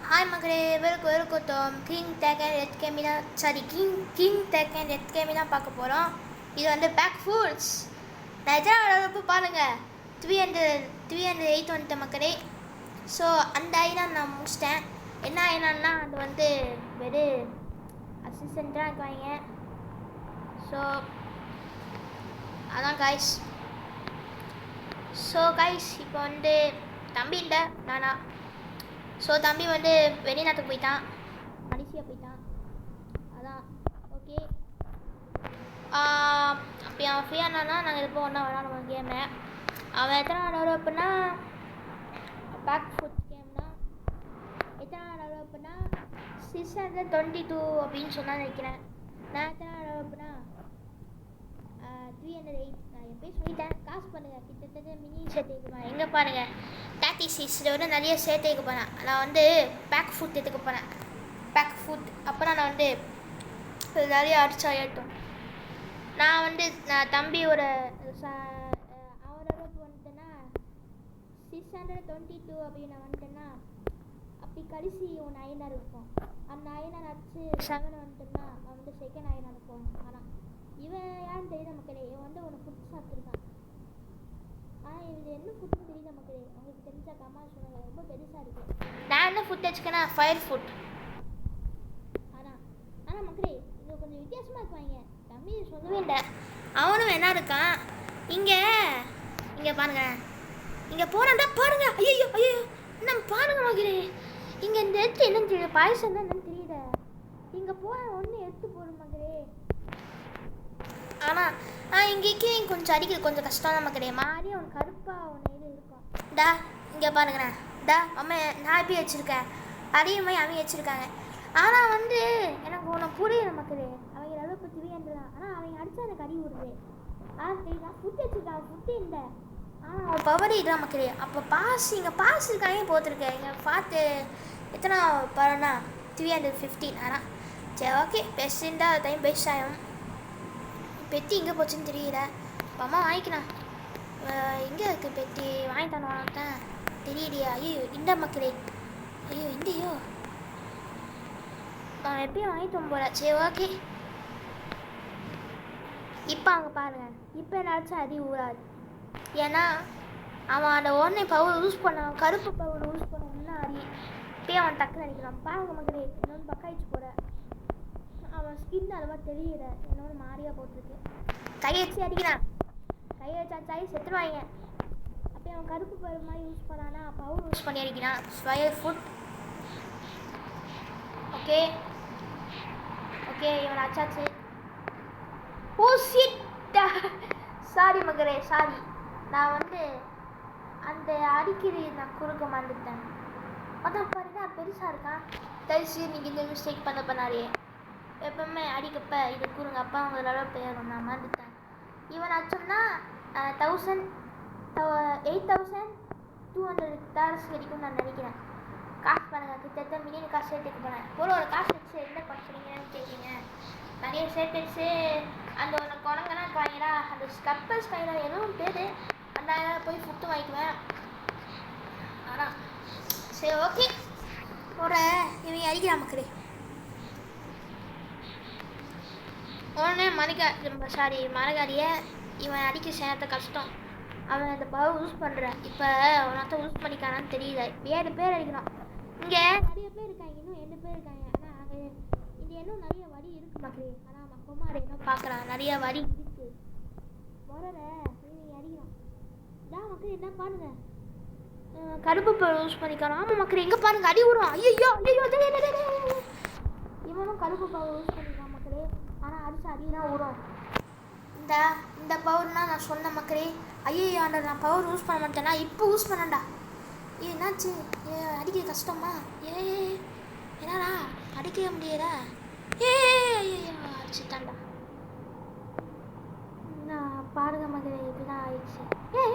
Hi மக்களே, welcome king tag and red கேமினா king tag and red கேமினா பார்க்க போகிறோம். இது வந்து பேக் ஃபுட்ஸ். நான் எத்தனை அளவுக்கு பாருங்கள், 308 வந்துட்ட மக்களே. ஸோ அந்த ஐனா நான் முடிச்சிட்டேன். என்ன ஐனான்னா அது வந்து வெறும் அசிஸ்டண்ட்டாக இருக்காங்க. ஸோ அதான் காய்ஸ். இப்போ வந்து தம்பி இல்லை நானா. ஸோ தம்பி வந்து வெளிநாட்டுக்கு போயிட்டான், மலேசியா போயிட்டான். அதான் ஓகே. அப்போ அவன் ஃப்ரீயானானா நாங்கள் எப்போ ஒன்றா விளாடுவோம் கேமை. அவன் எத்தனை டெவலப் அப்படின்னா பேக் ஃபுட் கேம்னா எத்தனை டெவலப் அப்படின்னா 622 அப்படின்னு சொன்னால் நினைக்கிறேன். நான் எத்தனை டெவலப் அப்படின்னா 308. நான் எப்போயும் சொல்லிட்டேன், காசு பண்ணுங்கள். கிட்டத்தட்ட மினி சேர்த்துக்கு எங்கே பாருங்கள் 36 வந்து நிறைய சேர்த்துக்க போனேன். நான் வந்து பேக் ஃபுட் எடுத்துக்க போனேன். பேக் ஃபுட் அப்போ நான் வந்து நிறைய அடிச்சா ஏட்டும். நான் வந்து தம்பியோட அவரோட வந்துட்டேன்னா 622 அப்படின்னு நான் வந்துட்டேன்னா அப்படி கடைசி ஒன்று ஐநா இருக்கும். அந்த ஐநா அடிச்சு 7 வந்துட்டேன்னா அவன் வந்து செகண்ட் ஐநா இருக்கும். ஆனால் இவன் யாருன்னு தெரியல மக்களே. இவன் வந்து ஒன்று ஃபுட் சாப்பிட்ருக்கான். ஆனால் இது என்ன ஃபுட்டுன்னு தெரியல மக்களே. அவங்களுக்கு தெரிஞ்சா கமெண்ட் சொல்லுங்க. ரொம்ப பெருசாக இருக்குது. நான் என்ன ஃபுட் வச்சுக்கேன்னா ஃபயர் ஃபுட். ஆனால் மக்களே இது கொஞ்சம் வித்தியாசமாக இருக்குவாங்க. தம்பி சொல்லவே இல்லை. அவனும் என்ன இருக்கான் இங்கே பாருங்க. இங்கே போனாண்டா பாருங்க. ஐயோ என்ன பாருங்க மக்களே. இங்கே இந்த எடுத்து என்னன்னு தெரியல, பாயசம் தான் என்னன்னு தெரியல. இங்கே போன ஒன்று எடுத்து போடும் மக்களே. ஆனால் இங்கேக்கு கொஞ்சம் அடிக்கிறது கொஞ்சம் கஷ்டம் தான் மக்களே. மாறி அவன் கருப்பாக ஒன்று இது இருக்கும். டா இங்கே பாருங்கண்ணா. டா அம்மா நான் எப்படி வச்சுருக்கேன் அதே மாதிரி அவங்க வச்சுருக்காங்க. ஆனால் வந்து எனக்கு ஒன்று புரியல மக்களே. அவங்க அளவுக்கு திரியன்றான். ஆனால் அவங்க அடித்தா எனக்கு அடி விடுது. தெரியுதா ஃபுட் வச்சுருக்காங்க. ஃபுட்டு இல்லை ஆனால் அவன் பவர் இதான் மக்களே. அப்போ இங்கே பாஸ் இருக்காங்க போட்டிருக்கேன். இங்கே பார்த்து எத்தனை பரவாயில்லனா 315. ஆனால் சரி ஓகே. பெஸ்ட்டுண்டா டைம் பெஸ்ட் ஆகும். பெட்டி எங்கே போச்சுன்னு தெரியல. அம்மா வாங்கிக்கலாம். எங்கே இருக்குது பெட்டி? வாங்கி வாங்கிட்டேன் தெரியலையா? ஐயோ இந்த மக்களே. ஐயோ இந்தையோ நான் எப்பயும் வாங்கிட்டோம் போல. சரி ஓகே. இப்போ அங்கே பாருங்கள். இப்போ என்னாச்சும் அடி ஊறாது. ஏன்னா அவன் அந்த உடனே பவர் யூஸ் பண்ணான். கருப்பு பவர் யூஸ் பண்ண முன்னாடி இப்போயே அவன் டக்குன்னு அடிக்கிறான். பாருங்க மக்களே. இன்னொன்று பக்காயிச்சு போட அவன் ஸ்கின் அளவாக தெரியல. இன்னொன்று மாறியாக போட்டிருக்கு. கையை வச்சு அடிக்கிறான். கையை வச்சாச்சாயி செத்துருவாங்க. அப்போ அவன் கருப்பு பவர் மாதிரி யூஸ் பண்ணானா பவர் யூஸ் பண்ணி அடிக்கிறான். Fire foot. ஓகே இவன் அச்சாச்சு. Oh shit. சாரி மக்களே சாரி. நான் வந்து அந்த அடிக்கடி நான் குறுக்க மாட்டேன். அதான் பாருங்க பெருசாக இருக்கான். தரிசி நீங்கள் இந்த மிஸ்டேக் பண்ணாரே. எப்பவுமே அடிக்கப்ப இது கூறுங்க. அப்பா அவங்களோட பேர் நான் மறந்துட்டேன். இவன் அச்சோம்னா 8200 டாலர்ஸ் கிடைக்கும்னு நான் நினைக்கிறேன். காசு பண்ணுங்கள். கிட்டத்தட்ட மில்லியன் காசு சேர்த்துக்கு போனேன். ஒரு காசு வச்சு என்ன பண்ணுறீங்கன்னு கேட்குறீங்க. நிறைய சேர்த்து வச்சு அந்த ஒன்று குரங்கெல்லாம் இருக்காங்களா அந்த ஸ்கப்பர்ஸ் கையில் எதுவும் பேர் அந்த போய் ஃபுட்டு வாங்கிக்குவேன். ஆனால் சரி ஓகே. இவங்க அடிக்கிறான் மக்களே. உடனே மரகாரியை இவன் அடிக்க சேர்த்த கஷ்டம். அவன் அந்த பவர் யூஸ் பண்ணுறான். இப்போ அவனாத்தான் யூஸ் பண்ணிக்கானான்னு தெரியல. 7 பேர் அடிக்கிறான். இங்கே நிறைய பேர் இருக்காங்க. இன்னும் 2 பேர் இருக்காங்க. ஆனால் அங்கே இது இன்னும் நிறைய வரி இருக்குது மக்களே. ஆனால் மக்கமா அதை என்ன பார்க்குறான். நிறைய வரி இருக்குது. முதல்ல இவங்க அடிக்கிறான். இதான் மக்கள் என்ன பாருங்க. கருப்பு பவர் யூஸ் பண்ணிக்கலாம். ஆமாம் மக்கள் எங்கே பாருங்கள் அடி விடுவான். ஐயோ இவனும் கருப்பு பவர் யூஸ் பண்ணிக்கலாம் மக்களே. ஆனால் அடிச்சு அடிதான் விடும். இந்த பவர்னா நான் சொன்ன மக்களே. ஐயோ ஆண்டா நான் பவர் யூஸ் பண்ண மாட்டேன்னா இப்போ யூஸ் பண்ணேன்டா. என்னாச்சு? அடிக்க கஷ்டமா? என்னடா அடிக்கவே முடியல. ஐயோ அடிச்சுட்டான்டா. நான் பாருங்க மக்களே இப்படிதான் ஆயிடுச்சு.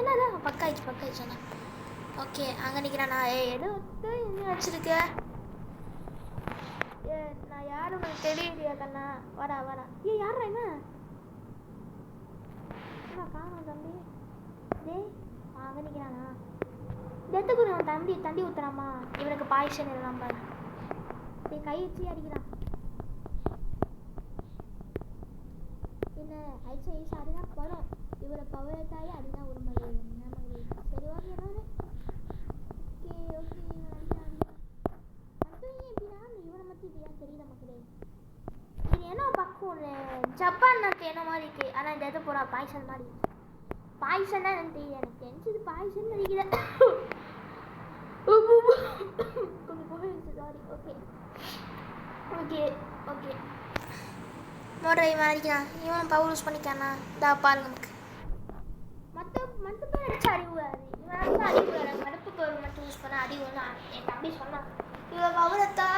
என்னடா பக்காயிடுச்சு அண்ணா. ஓகே அங்கே நிற்கிறானா? எடுத்து இன்னும் வச்சிருக்க. நான் யாரும் உங்களுக்கு தெரியலையா கண்ணா? வாடா யாரா என்ன காணும் தம்பி? அங்கே நிற்கிறானா? டெத்துக்கு நான் தண்டி ஊற்றுறாமா இவனுக்கு பாய்சன் எல்லாம் பாரு இப்படி கை வச்சு அடிக்கிறான் என்ன ஐஸ் ஐஸ் அதுதான் படம் இவரை பவரத்தாயே அதுதான் ஒரு மகிழ் என்ன மகிழ் சரி ஓகே என்னது ஓகே ஓகே அடிக்கிறான் மட்டும் எப்படின்னா இவனை மட்டும் இப்படியா தெரியல மக்களே இது என்ன பக்கம் ஜப்பான் நாட்டு என்ன மாதிரி இருக்கு ஆனால் இந்த இடத்த போகிறா பாய்சன் மாதிரி பாய்சன்னா எனக்கு தெரியல எனக்கு தெரிஞ்சது பாய்சன் நினைக்கிறேன் கொஞ்சம் போயிடுச்சு sorry okay okay okay motor இவன் அடிக்கிறான் இவன் பவர் யூஸ் பண்ணிக்கானா இதா பாருங்க நமக்கு மற்ற பேர் அடிச்சு அடிவுறாரு இவன் அடிச்சு அடிவுறாரு கடுப்பு பவர் மட்டும் யூஸ் பண்ண அடிவுன்னு என் தம்பி சொன்னான் இவன் பவரத்தா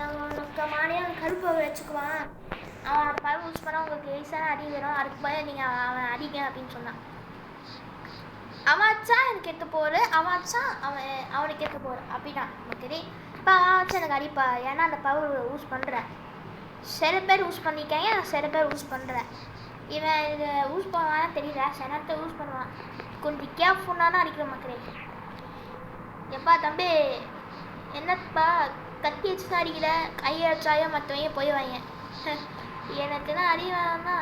அவனுக்கு மானியாக கருப்பு பவர் வச்சுக்குவான் அவன் பவர் யூஸ் பண்ணால் உங்களுக்கு ஈஸியான அடி வரும் அதுக்கு பயம் நீங்கள் அவன் அடிங்க அப்படின்னு சொன்னான் அவன்ச்சா எனக்கு எடுத்து போகிற அவன்ச்சா அவனுக்கு எடுத்து போகிற அப்படின்னா ஓகே இப்போ அவன்ச்சா எனக்கு அடிப்பா ஏன்னா அந்த பவர் யூஸ் பண்ணுறேன் சில பேர் யூஸ் பண்ணிக்காங்க சில பேர் யூஸ் பண்ணுறேன் இவன் இதை யூஸ் பண்ணுவானா தெரியல சில நேரத்தை யூஸ் பண்ணுவான் கொஞ்சம் கேர்ஃபுல்லான அடிக்கிற மக்களே எப்பா தம்பி என்னப்பா கத்தி வச்சு தான் அடிக்கிற கையை வச்சாயோ மற்றவங்க போயிடுவாங்க எனக்கு தான் அடி வேணாம்னா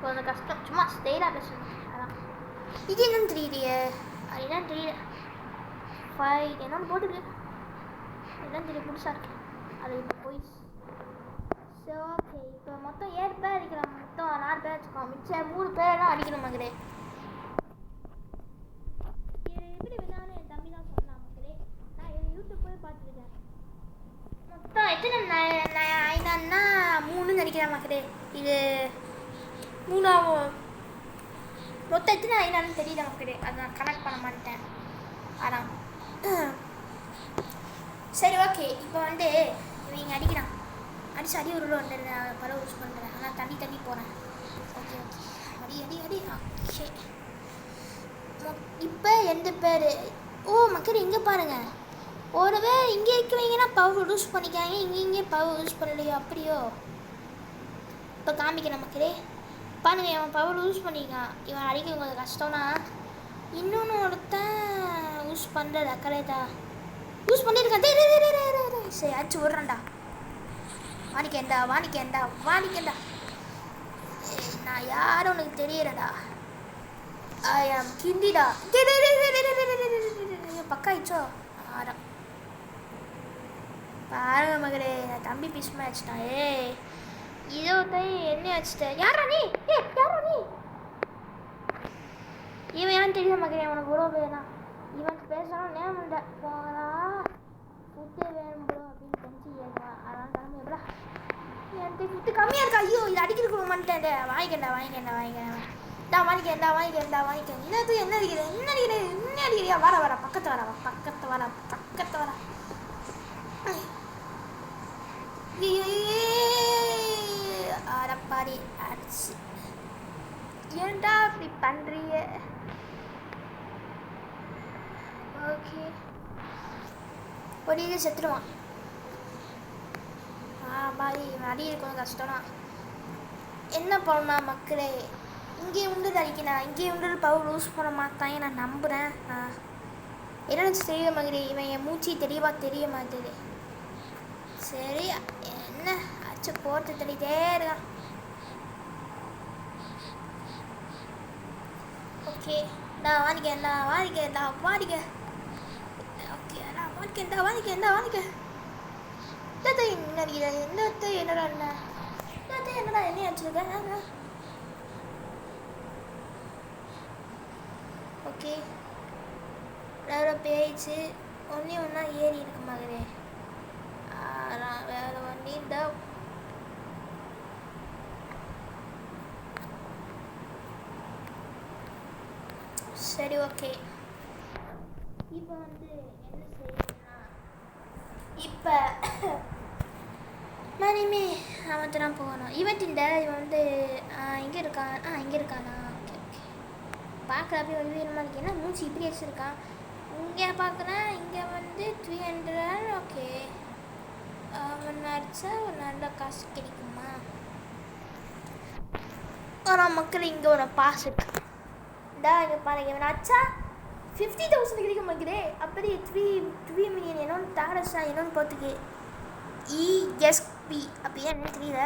கொஞ்சம் கஷ்டம் சும்மா ஸ்டைலாக பேசணும் அதான் இது என்னன்னு தெரியலையே அது என்னன்னு தெரியல ஃபைட் என்னன்னு போட்டுருக்கு என்னன்னு தெரியல புதுசாக இருக்கு அது இப்போ போய் சரி ஓகே இப்போ மொத்தம் 7 பேர் அடிக்கிறோம் மொத்தம் 4 பேர் வச்சுக்கோம் மிச்சம் 3 பேர் தான் அடிக்கணும் மகளே இது எப்படி விளையாடணும் என் தம்பி தான் சொன்னான் மகளே நான் என் யூடியூப் போய் பார்த்துருக்கேன் மொத்தம் எத்தனை ஐநான்னா 3ன்னு நினைக்கிறேன் மகளே இது 3ஆகும் மொத்தம் எத்தனை ஐநான்னு தெரியல மக்களே அதை நான் கனெக்ட் பண்ண மாட்டேன் அதான் சரி ஓகே இப்போ வந்து இவங்க அடிக்கிறான் அடிச்சு அடி ஒரு ஒன்று பரவ யூஸ் பண்ணுறேன் ஆனால் தண்ணி போகிறேன் ஓகே ஓகே அடி அடி அடி சரி இப்போ எந்த பேர் ஓ மக்கள் இங்கே பாருங்கள் ஒரு பேர் இங்கே இருக்கிறவங்கன்னா பவர் யூஸ் பண்ணிக்காங்க இங்கே பவர் யூஸ் பண்ணலையோ அப்படியோ இப்போ காமிக்கிறேன் மக்களே பாருங்க அவன் பவர் யூஸ் பண்ணிக்கான் இவன் அடிக்க கொஞ்சம் கஷ்டம்னா இன்னொன்று ஒருத்தன் யூஸ் பண்ணுறதா கரெக்டா யூஸ் பண்ணியிருக்கான் சரி அடிச்சு விட்றேன்டா வாணிக்கேண்டா நான் யாரும் உனக்கு தெரியலடா ஐ ஆம் கிண்டிடா பக்காயிச்சோ ஆரம் பாருங்க மகளே நான் தம்பி பீஸ்மா வச்சுட்டான் இதோ என்ன வச்சுட்டேன் யாரா நீ இவன் ஏன் தெரியல மகளே உனக்கு ப்ரோ வேணாம் இவனுக்கு பேசணும் நேம் இல்லை போங்களா ஃபுட்டு வேணும் ப்ரோ அப்படின்னு தெரிஞ்சு ஏற்கலாம் அதனால் கிளம்பி எப்படா என்கிட்ட ஃபுட்டு கம்மியாக இருக்கா ஐயோ இது அடிக்கிறதுக்கு மாட்டேன் வாங்கிக்கேன்டா வாங்கிக்கேன் என்ன அடிக்கிறியா வர பக்கத்து வர அடப்பாடி அடிச்சு ஏன்டா இப்படி பண்ணுறீங்க ஓகே ஒரு இது செத்துடுவான் பாடி அடி கொஞ்சம் கஷ்டம்னா என்ன பண்ணா மக்களே இங்கே உண்டு அடிக்கணும் இங்கே உண்டு பவர் யூஸ் பண்ண மாட்டாங்க நான் நம்புகிறேன் என்னன்னு தெரிய மகளே இவன் என் மூச்சு தெரிய மாட்டேது சரி என்ன அச்சு போட்டு தள்ளிட்டே இருக்கான் ஓகே வாங்கிக்க ஓகே வாங்கிக்க என்னடா என்ன வச்சிருக்க ஓகே பேச்சு ஒன்றா ஏறி இருக்கு மகளே வேற வண்டி சரி ஓகே இப்போ வந்து என்ன செய்யணும்னா இப்போ மணிமே அவன் தான் போகணும் இவன் வந்து இங்கே இருக்கானா ஓகே ஓகே பார்க்குறப்ப வந்து வேணுமா இருக்கு ஏன்னா மூச்சு இப்படி வச்சுருக்கான் இங்கே பார்க்குறேன் இங்கே வந்து 300 ஓகே அவன் அடித்தா ஒரு நல்ல காசு கிடைக்குமா ஆனால் மக்கள் இங்கே ஒரு பாஸ் இருக்கு இங்கே பாருங்க இவன் அடிச்சா 50,000 கிடைக்க மாட்டேங்குதே. அப்படி 3 மில்லியன் என்னன்னு தாரஸா என்னன்னு பார்த்துக்கு ESP அப்படியே என்ன தெரியல.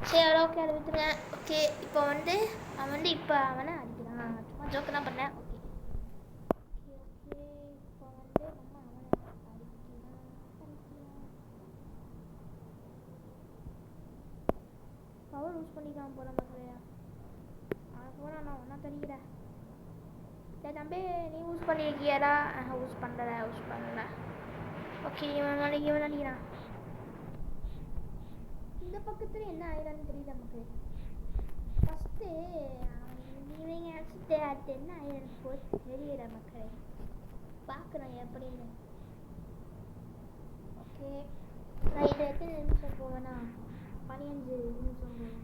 சரி ஓகே அதை விட்டுருங்க. ஓகே இப்போ வந்து அவன் இப்போ அவனை அடிக்கிறான். சும்மா ஜோக்கு தான் பண்ணேன். ஓகே ஓகே இப்போ வந்து நம்ம அவனை அடிக்கிறான். பவர் யூஸ் பண்ணிக்கலாம் போல மக்களையா. அவன் போனால் நான் ஒன்றா தெரிகிறேன். சரி தம்பி நீ யூஸ் பண்ணியிருக்கியாடா? யூஸ் பண்ணல. ஓகே இவன் அடிக்கிறான். இந்த பக்கத்தில் என்ன ஆயிடான்னு தெரியல நமக்கு. ஃபஸ்ட்டு இவங்க அடிச்சுட்டு அது என்ன ஆயிடான்னு போட்டு தெரியல மக்களே. பார்க்குறோம் எப்படின்னு. ஓகே நான் இதை எத்தனை நிமிஷம் போவேன்னா 15 நிமிஷம் போவேன்.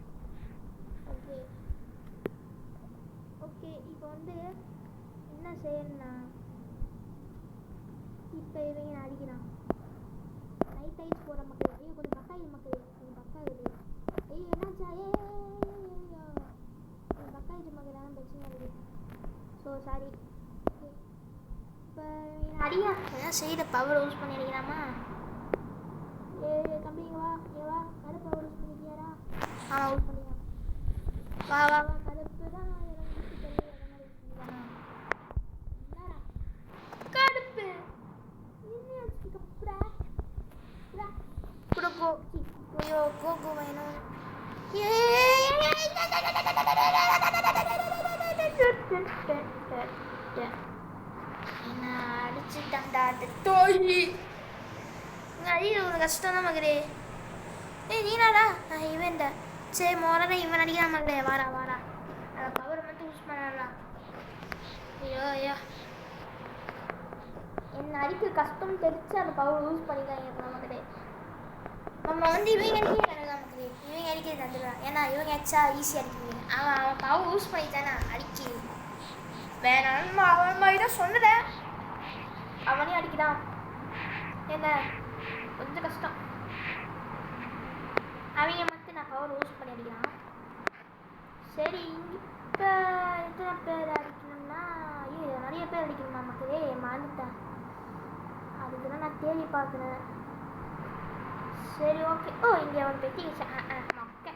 ஓகே ஓகே இப்போ வந்து என்ன செய்யணும்னா இப்போ இவங்க அடிக்கிறான். நைட் ஆயிடுச்சு போகிற மக்கள். ஐயோ கொஞ்சம் பக்காயுது மக்கள். கொஞ்சம் பக்காயுது. ஐயோ என்னாச்சா? கொஞ்சம் பக்காயிடுச்சு மக்கள். ஆனால் பிரச்சனை இருக்குது. So sorry. இப்போ அடியா எதாவது செய்த பவர் யூஸ் பண்ணி அடிக்கிறாமா? தம்பி வா கருப்பு பவர் யூஸ் பண்ணிக்கியாரா? யூஸ் பண்ணிக்கலாம். வா கருப்பு தான் கடுப்பு கோகோ வேணும். என்ன அடிச்சுட்டான்டா அந்த தோழி. அடிக்கிற ஒரு கஷ்டம் தான் மகரே. நீனாடா இவன்டா. சரி மோரா இவன் அடிக்கிறான் மகரே. வாடா அதை பவரை மட்டும் யூஸ் பண்ணலாம். ஐயோ என்ன அடிக்க கஷ்டம் தெரிச்சு அந்த பவர் யூஸ் பண்ணிக்காங்க இப்போ மகரே. நம்ம வந்து இவங்க அடிக்கிறதான் மக்களே. இவங்க அடிக்கிறது தந்துடுறான். ஏன்னா இவங்க அடிச்சா ஈஸியாக அடிக்கிறீங்க. அவன் பவர் யூஸ் பண்ணித்தானே அடிக்கி வேணாம். அவன் மாதிரி தான் சொன்னதேன். அவனையும் அடிக்கிறான். என்ன கொஞ்சம் கஷ்டம். அவங்க மட்டும் நான் பவர் யூஸ் பண்ணி அடிக்கிறான். சரி இப்போ எத்தனை பேர் அடிக்கணும்னா நிறைய பேர் அடிக்கணுமா மக்களே? மறந்துட்டேன். அதுக்குதான் நான் தேடி பார்க்குறேன். சரி ஓகே. இங்கே அவன் பெட்டி ஓகே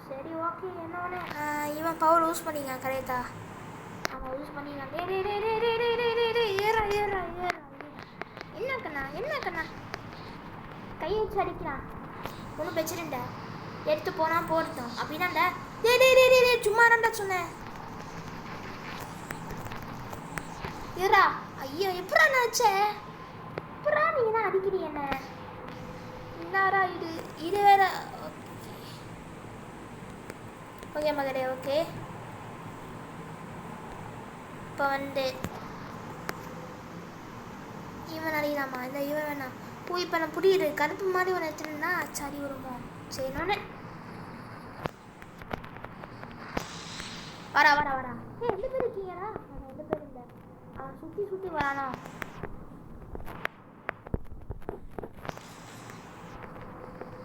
சரி ஓகே. என்ன ஒன்று இவன் பவர் யூஸ் பண்ணிக்கான் கரெக்டா? அவன் யூஸ் பண்ணிக்கான். ஏறா என்ன கண்ணா கையை வச்சு அடிக்கிறான். ஒன்றும் பிரச்சனைண்டா. எடுத்து போனால் போடுத்தோம் அப்படின்னாண்டா. சும்மா தான்டா சொன்னேன். ஏறா ஐயோ எப்படா நினச்ச? எப்படா நீங்கள் தான் அடிக்கிறீ என்ன? என்னடா இது வேற. ஓகே மகளே ஓகே. இப்போ வந்து இவன் அடிக்கலாமா? இல்லை இவன் வேணாம். இப்போ நான் புரியுது. கருப்பு மாதிரி ஒன்று எடுத்துனா சரி வருமோ? சரி நானே வரா 2 பேர் இருக்கீங்களா? 2 பேர் இல்லை. அவன் சுற்றி வரானா?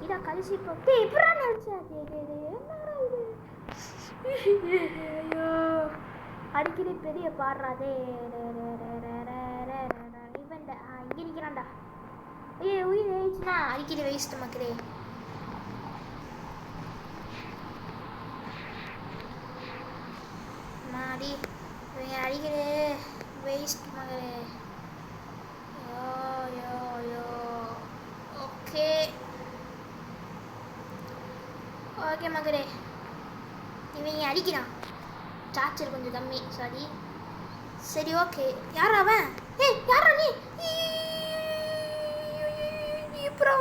இதா கழிச்சு இப்போ இப்படா நினச்சா? என்னடா இது? ஐயோ அடிக்கடி பெரிய பாடுறாதே. இவன் இங்கே நிற்கிறான்டா. உயிர் ஆயிடுச்சுன்னா அடிக்கடி வேஸ்ட்டு மக்களே. மாடி இவங்க அடிக்கடி வேஸ்ட் மகளே. ஓகே ஓகே மகளே. இவங்க அடிக்கிறான். சார்ஜர் கொஞ்சம் கம்மி சாரி. சரி ஓகே. யாரா அவன்? யாரா நீ? எப்படா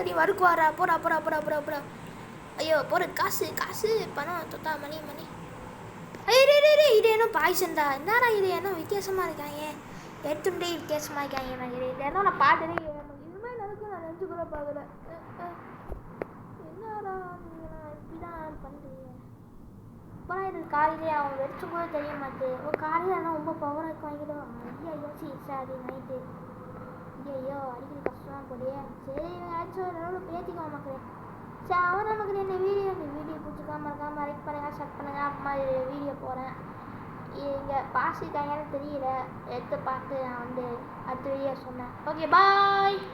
நீ வருக்கு வாரா? போடா. ஐயோ போகிற காசு பணம் தொட்டா மணி. இது என்ன பாய்சன்டா? என்னடா இது என்ன வித்தியாசமாக இருக்காங்க? எடுத்துட்டே வித்தியாசமாக இருக்காங்க மகளே. இதெல்லாம் நான் பார்த்ததே இனிமேல் நடக்கும். நான் நினச்சி கூட பார்க்கல. என்னடா நீங்கள் இப்படிதான் பண்ணுறீங்க? இப்போலாம் இது காலையிலே அவன் வெடிச்சு கூட தெரிய மாட்டேன். காலையில் ஆனால் ரொம்ப பவராக வாங்கிடும். ஐயோ சாரி நைட்டு. ஐயோ அடிக்கடி கஷ்டமாக போடியே. சரி இவன் அடிச்சு ஒரு பேத்திக்கோ மக்களே. சரி அவன் நமக்கு இந்த வீடியோ பிடிச்சிக்காம இருக்காமல் லைக் பண்ணுங்கள், ஷேர் பண்ணுங்கள். அப்புறமா வீடியோ போகிறேன். இங்கே பாசிட்டாங்கன்னு தெரியல. எடுத்து பார்த்து நான் வந்து அடுத்த வீடியோ சொன்னேன். Okay bye.